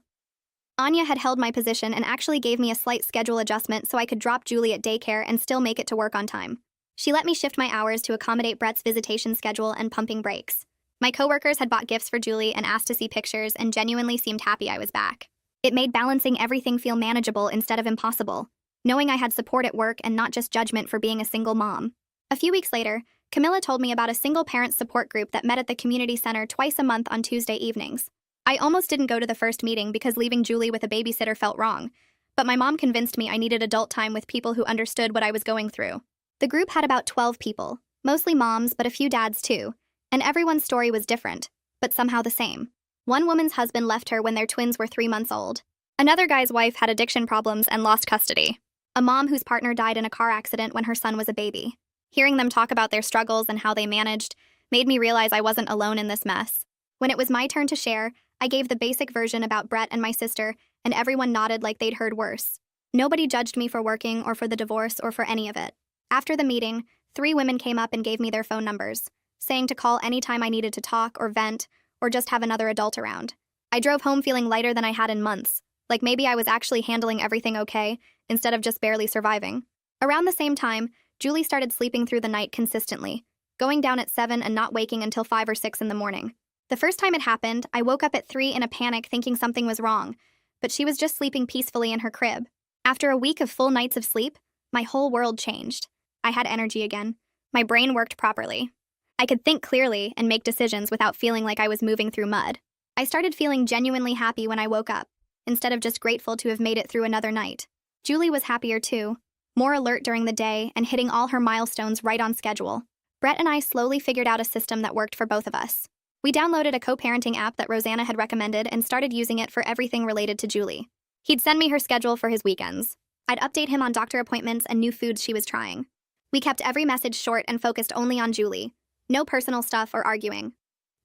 Anya had held my position and actually gave me a slight schedule adjustment so I could drop Julie at daycare and still make it to work on time. She let me shift my hours to accommodate Brett's visitation schedule and pumping breaks. My coworkers had bought gifts for Julie and asked to see pictures and genuinely seemed happy I was back. It made balancing everything feel manageable instead of impossible, knowing I had support at work and not just judgment for being a single mom. A few weeks later, Camilla told me about a single parent support group that met at the community center twice a month on Tuesday evenings. I almost didn't go to the first meeting because leaving Julie with a babysitter felt wrong, but my mom convinced me I needed adult time with people who understood what I was going through. The group had about 12 people, mostly moms but a few dads too, and everyone's story was different, but somehow the same. One woman's husband left her when their twins were 3 months old. Another guy's wife had addiction problems and lost custody. A mom whose partner died in a car accident when her son was a baby. Hearing them talk about their struggles and how they managed made me realize I wasn't alone in this mess. When it was my turn to share, I gave the basic version about Brett and my sister, and everyone nodded like they'd heard worse. Nobody judged me for working or for the divorce or for any of it. After the meeting, 3 women came up and gave me their phone numbers, saying to call anytime I needed to talk or vent or just have another adult around. I drove home feeling lighter than I had in months, like maybe I was actually handling everything okay instead of just barely surviving. Around the same time, Julie started sleeping through the night consistently, going down at 7 and not waking until 5 or 6 in the morning. The first time it happened, I woke up at 3 in a panic thinking something was wrong, but she was just sleeping peacefully in her crib. After a week of full nights of sleep, my whole world changed. I had energy again. My brain worked properly. I could think clearly and make decisions without feeling like I was moving through mud. I started feeling genuinely happy when I woke up, instead of just grateful to have made it through another night. Julie was happier too, more alert during the day and hitting all her milestones right on schedule. Brett and I slowly figured out a system that worked for both of us. We downloaded a co-parenting app that Rosanna had recommended and started using it for everything related to Julie. He'd send me her schedule for his weekends. I'd update him on doctor appointments and new foods she was trying. We kept every message short and focused only on Julie. No personal stuff or arguing.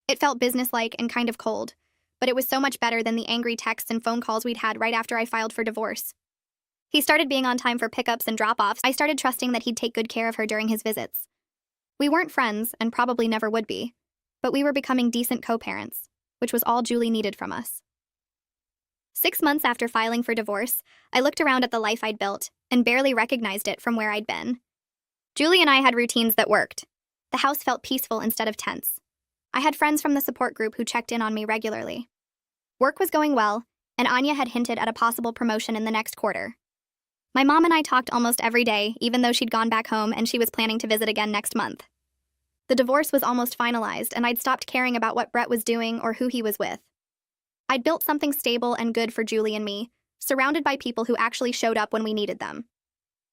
It felt businesslike and kind of cold, but it was so much better than the angry texts and phone calls we'd had right after I filed for divorce. He started being on time for pickups and drop-offs. I started trusting that he'd take good care of her during his visits. We weren't friends, and probably never would be, but we were becoming decent co-parents, which was all Julie needed from us. 6 months after filing for divorce, I looked around at the life I'd built and barely recognized it from where I'd been. Julie and I had routines that worked. The house felt peaceful instead of tense. I had friends from the support group who checked in on me regularly. Work was going well, and Anya had hinted at a possible promotion in the next quarter. My mom and I talked almost every day, even though she'd gone back home and she was planning to visit again next month. The divorce was almost finalized, and I'd stopped caring about what Brett was doing or who he was with. I'd built something stable and good for Julie and me, surrounded by people who actually showed up when we needed them.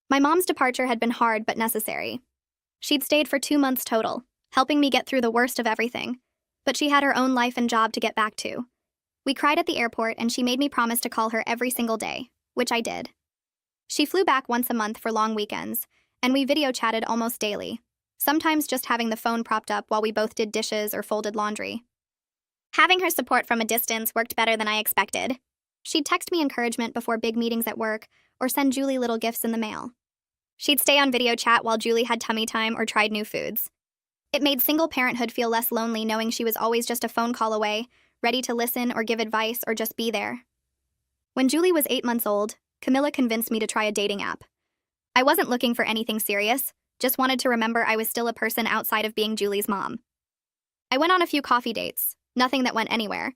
My mom's departure had been hard but necessary. She'd stayed for 2 months total, helping me get through the worst of everything, but she had her own life and job to get back to. We cried at the airport, and she made me promise to call her every single day, which I did. She flew back once a month for long weekends, and we video chatted almost daily, sometimes just having the phone propped up while we both did dishes or folded laundry. Having her support from a distance worked better than I expected. She'd text me encouragement before big meetings at work or send Julie little gifts in the mail. She'd stay on video chat while Julie had tummy time or tried new foods. It made single parenthood feel less lonely knowing she was always just a phone call away, ready to listen or give advice or just be there. When Julie was 8 months old, Camilla convinced me to try a dating app. I wasn't looking for anything serious, just wanted to remember I was still a person outside of being Julie's mom. I went on a few coffee dates, nothing that went anywhere,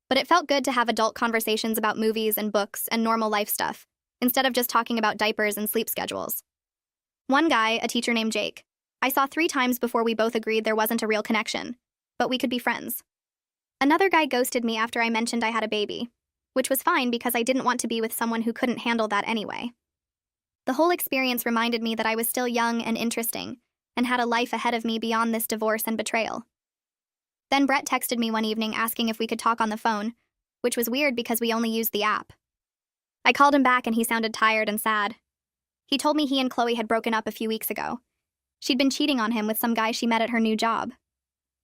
but it felt good to have adult conversations about movies and books and normal life stuff, instead of just talking about diapers and sleep schedules. One guy, a teacher named Jake, I saw 3 times before we both agreed there wasn't a real connection, but we could be friends. Another guy ghosted me after I mentioned I had a baby, which was fine because I didn't want to be with someone who couldn't handle that anyway. The whole experience reminded me that I was still young and interesting, and had a life ahead of me beyond this divorce and betrayal. Then Brett texted me one evening asking if we could talk on the phone, which was weird because we only used the app. I called him back and he sounded tired and sad. He told me he and Chloe had broken up a few weeks ago. She'd been cheating on him with some guy she met at her new job.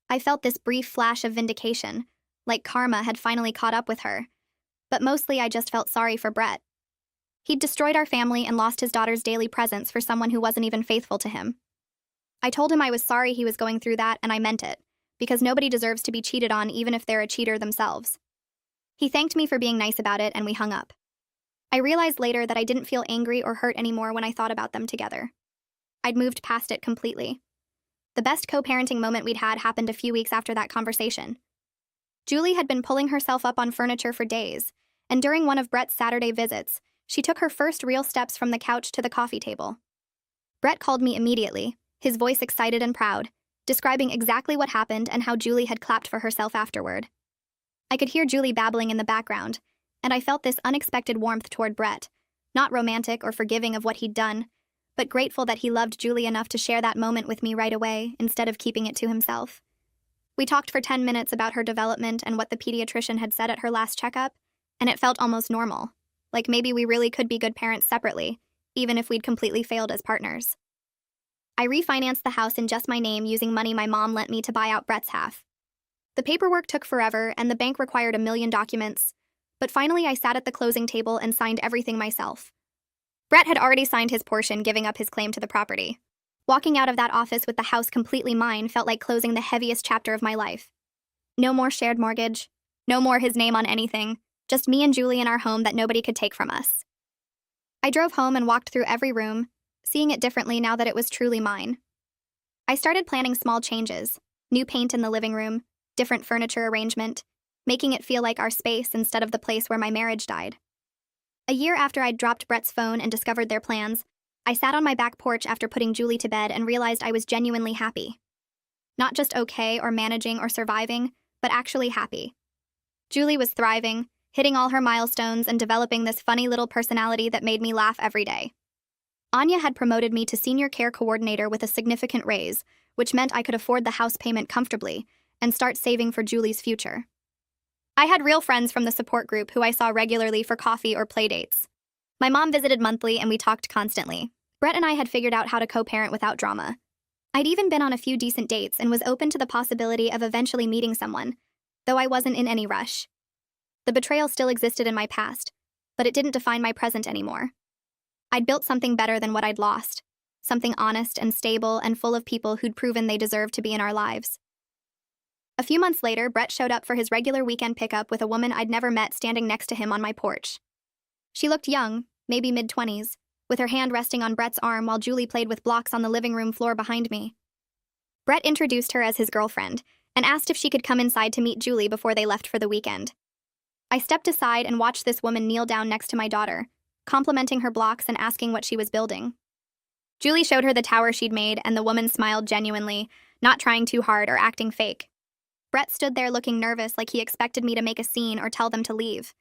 I felt this brief flash of vindication, like karma had finally caught up with her, but mostly I just felt sorry for Brett. He'd destroyed our family and lost his daughter's daily presence for someone who wasn't even faithful to him. I told him I was sorry he was going through that, and I meant it, because nobody deserves to be cheated on even if they're a cheater themselves. He thanked me for being nice about it, and we hung up. I realized later that I didn't feel angry or hurt anymore when I thought about them together. I'd moved past it completely. The best co-parenting moment we'd had happened a few weeks after that conversation. Julie had been pulling herself up on furniture for days, and during one of Brett's Saturday visits, she took her first real steps from the couch to the coffee table. Brett called me immediately, his voice excited and proud, describing exactly what happened and how Julie had clapped for herself afterward. I could hear Julie babbling in the background, and I felt this unexpected warmth toward Brett, not romantic or forgiving of what he'd done, but grateful that he loved Julie enough to share that moment with me right away instead of keeping it to himself. We talked for 10 minutes about her development and what the pediatrician had said at her last checkup, and it felt almost normal, like maybe we really could be good parents separately, even if we'd completely failed as partners. I refinanced the house in just my name using money my mom lent me to buy out Brett's half. The paperwork took forever and the bank required 1,000,000 documents, but finally I sat at the closing table and signed everything myself. Brett had already signed his portion, giving up his claim to the property. Walking out of that office with the house completely mine felt like closing the heaviest chapter of my life. No more shared mortgage, no more his name on anything, just me and Julie in our home that nobody could take from us. I drove home and walked through every room, seeing it differently now that it was truly mine. I started planning small changes, new paint in the living room, different furniture arrangement, making it feel like our space instead of the place where my marriage died. A year after I'd dropped Brett's phone and discovered their plans, I sat on my back porch after putting Julie to bed and realized I was genuinely happy. Not just okay or managing or surviving, but actually happy. Julie was thriving, hitting all her milestones and developing this funny little personality that made me laugh every day. Anya had promoted me to senior care coordinator with a significant raise, which meant I could afford the house payment comfortably and start saving for Julie's future. I had real friends from the support group who I saw regularly for coffee or play dates. My mom visited monthly and we talked constantly. Brett and I had figured out how to co-parent without drama. I'd even been on a few decent dates and was open to the possibility of eventually meeting someone, though I wasn't in any rush. The betrayal still existed in my past, but it didn't define my present anymore. I'd built something better than what I'd lost, something honest and stable and full of people who'd proven they deserved to be in our lives. A few months later, Brett showed up for his regular weekend pickup with a woman I'd never met standing next to him on my porch. She looked young, maybe mid-20s, with her hand resting on Brett's arm while Julie played with blocks on the living room floor behind me. Brett introduced her as his girlfriend and asked if she could come inside to meet Julie before they left for the weekend. I stepped aside and watched this woman kneel down next to my daughter, complimenting her blocks and asking what she was building. Julie showed her the tower she'd made, and the woman smiled genuinely, not trying too hard or acting fake. Brett stood there looking nervous, like he expected me to make a scene or tell them to leave.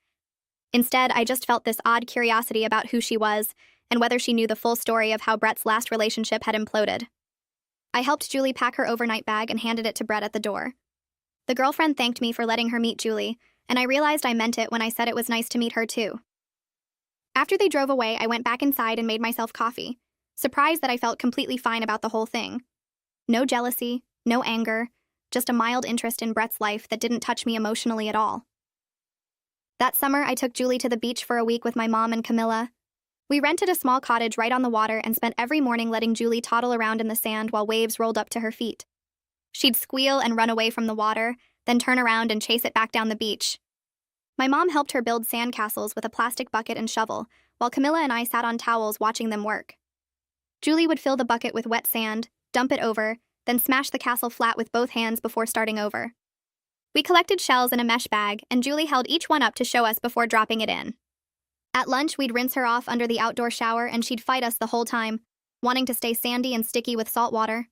Instead, I just felt this odd curiosity about who she was and whether she knew the full story of how Brett's last relationship had imploded. I helped Julie pack her overnight bag and handed it to Brett at the door. The girlfriend thanked me for letting her meet Julie, and I realized I meant it when I said it was nice to meet her too. After they drove away, I went back inside and made myself coffee, surprised that I felt completely fine about the whole thing. No jealousy, no anger, just a mild interest in Brett's life that didn't touch me emotionally at all. That summer, I took Julie to the beach for a week with my mom and Camilla. We rented a small cottage right on the water and spent every morning letting Julie toddle around in the sand while waves rolled up to her feet. She'd squeal and run away from the water, then turn around and chase it back down the beach. My mom helped her build sandcastles with a plastic bucket and shovel, while Camilla and I sat on towels watching them work. Julie would fill the bucket with wet sand, dump it over, then smash the castle flat with both hands before starting over. We collected shells in a mesh bag, and Julie held each one up to show us before dropping it in. At lunch, we'd rinse her off under the outdoor shower, and she'd fight us the whole time, wanting to stay sandy and sticky with salt water.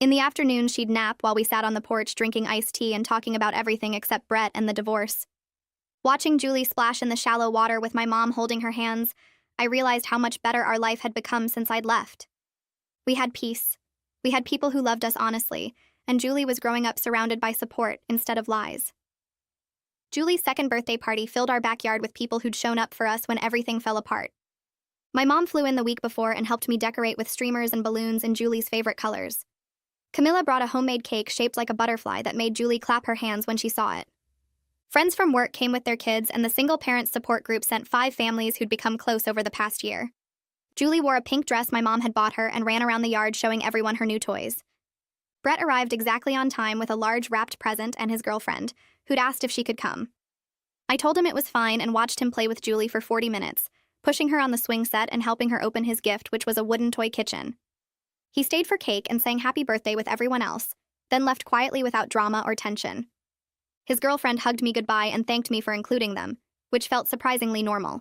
In the afternoon, she'd nap while we sat on the porch drinking iced tea and talking about everything except Brett and the divorce. Watching Julie splash in the shallow water with my mom holding her hands, I realized how much better our life had become since I'd left. We had peace. We had people who loved us honestly, and Julie was growing up surrounded by support instead of lies. Julie's second birthday party filled our backyard with people who'd shown up for us when everything fell apart. My mom flew in the week before and helped me decorate with streamers and balloons in Julie's favorite colors. Camilla brought a homemade cake shaped like a butterfly that made Julie clap her hands when she saw it. Friends from work came with their kids, and the single-parent support group sent 5 families who'd become close over the past year. Julie wore a pink dress my mom had bought her and ran around the yard showing everyone her new toys. Brett arrived exactly on time with a large wrapped present and his girlfriend, who'd asked if she could come. I told him it was fine and watched him play with Julie for 40 minutes, pushing her on the swing set and helping her open his gift, which was a wooden toy kitchen. He stayed for cake and sang happy birthday with everyone else, then left quietly without drama or tension. His girlfriend hugged me goodbye and thanked me for including them, which felt surprisingly normal.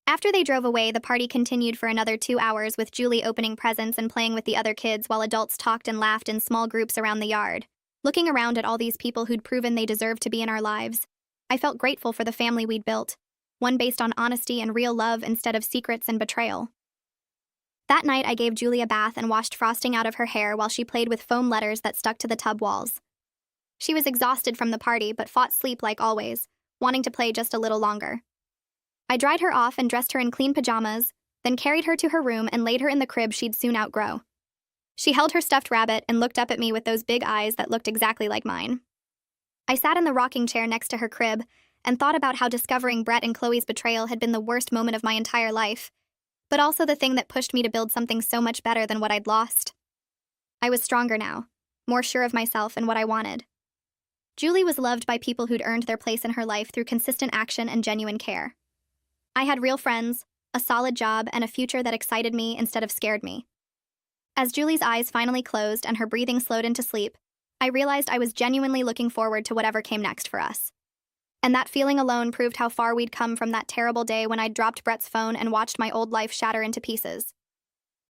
After they drove away, the party continued for another 2 hours with Julie opening presents and playing with the other kids while adults talked and laughed in small groups around the yard. Looking around at all these people who'd proven they deserved to be in our lives, I felt grateful for the family we'd built, one based on honesty and real love instead of secrets and betrayal. That night, I gave Julie a bath and washed frosting out of her hair while she played with foam letters that stuck to the tub walls. She was exhausted from the party but fought sleep like always, wanting to play just a little longer. I dried her off and dressed her in clean pajamas, then carried her to her room and laid her in the crib she'd soon outgrow. She held her stuffed rabbit and looked up at me with those big eyes that looked exactly like mine. I sat in the rocking chair next to her crib and thought about how discovering Brett and Chloe's betrayal had been the worst moment of my entire life, but also the thing that pushed me to build something so much better than what I'd lost. I was stronger now, more sure of myself and what I wanted. Julie was loved by people who'd earned their place in her life through consistent action and genuine care. I had real friends, a solid job, and a future that excited me instead of scared me. As Julie's eyes finally closed and her breathing slowed into sleep, I realized I was genuinely looking forward to whatever came next for us. And that feeling alone proved how far we'd come from that terrible day when I'd dropped Brett's phone and watched my old life shatter into pieces.